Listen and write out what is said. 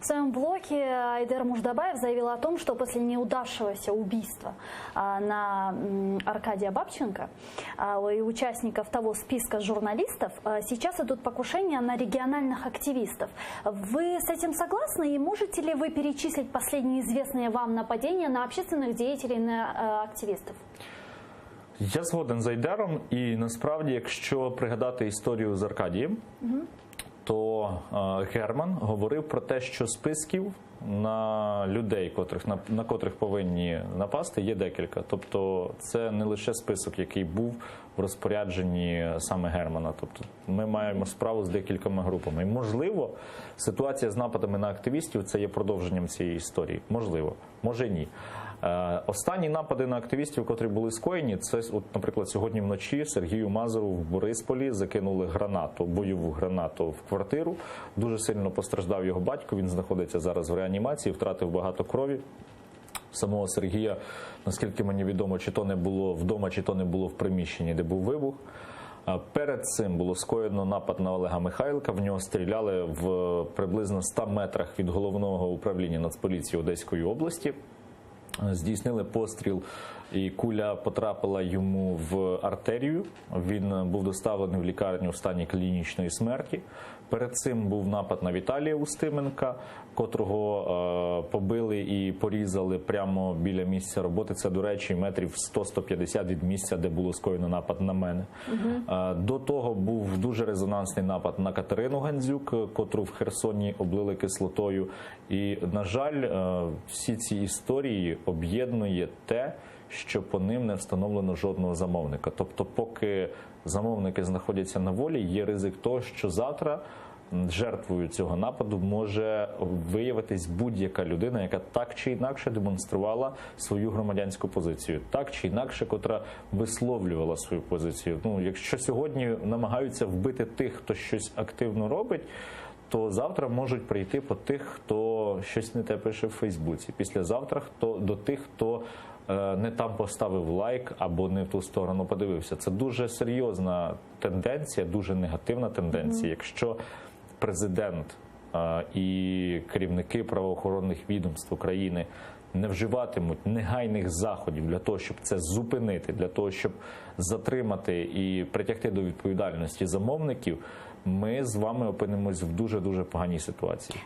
В своем блоге Айдер Муждабаев заявил о том, что после неудавшегося убийства на Аркадия Бабченко и участников того списка журналистов сейчас идут покушения на региональных активистов. Вы с этим согласны и можете ли вы перечислить последние известные вам нападения на общественных деятелей, на активистов? Я згоден з Айдером, і насправді, якщо пригадати історію з Аркадієм, то Герман говорив про те, що списків на людей, на котрих повинні напасти, є декілька. Тобто це не лише список, який був в розпорядженні саме Германа. Тобто ми маємо справу з декількома групами. І, можливо, ситуація з нападами на активістів – це є продовженням цієї історії. Можливо. Може ні. Останні напади на активістів, котрі були скоєні, це, от, наприклад, сьогодні вночі Сергію Мазуру в Борисполі закинули гранату, бойову гранату в квартиру. Дуже сильно постраждав його батько, він знаходиться зараз в реанімації, втратив багато крові. Самого Сергія, наскільки мені відомо, чи то не було вдома, чи то не було в приміщенні, де був вибух. Перед цим було скоєно напад на Олега Михайлика. В нього стріляли в приблизно 100 метрах від головного управління Нацполіції Одеської області. Здійснили постріл, і куля потрапила йому в артерію. Він був доставлений в лікарню в стані клінічної смерті. Перед цим був напад на Віталія Устименка, котрого побили і порізали прямо біля місця роботи. Це, до речі, метрів 100-150 від місця, де було скоєно напад на мене. До того був дуже резонансний напад на Катерину Гандзюк, котру в Херсоні облили кислотою. І, на жаль, всі ці історії об'єднує те, що по ним не встановлено жодного замовника. Тобто, поки замовники знаходяться на волі, є ризик того, що завтра жертвою цього нападу може виявитись будь-яка людина, яка так чи інакше демонструвала свою громадянську позицію, так чи інакше, котра висловлювала свою позицію. Ну, якщо сьогодні намагаються вбити тих, хто щось активно робить, то завтра можуть прийти по тих, хто щось не те пише в Фейсбуці. Післязавтра до тих, хто не там поставив лайк або не в ту сторону подивився. Це дуже серйозна тенденція, дуже негативна тенденція. Якщо президент і керівники правоохоронних відомств України не вживатимуть негайних заходів для того, щоб це зупинити, для того, щоб затримати і притягти до відповідальності замовників, ми з вами опинимось в дуже-дуже поганій ситуації.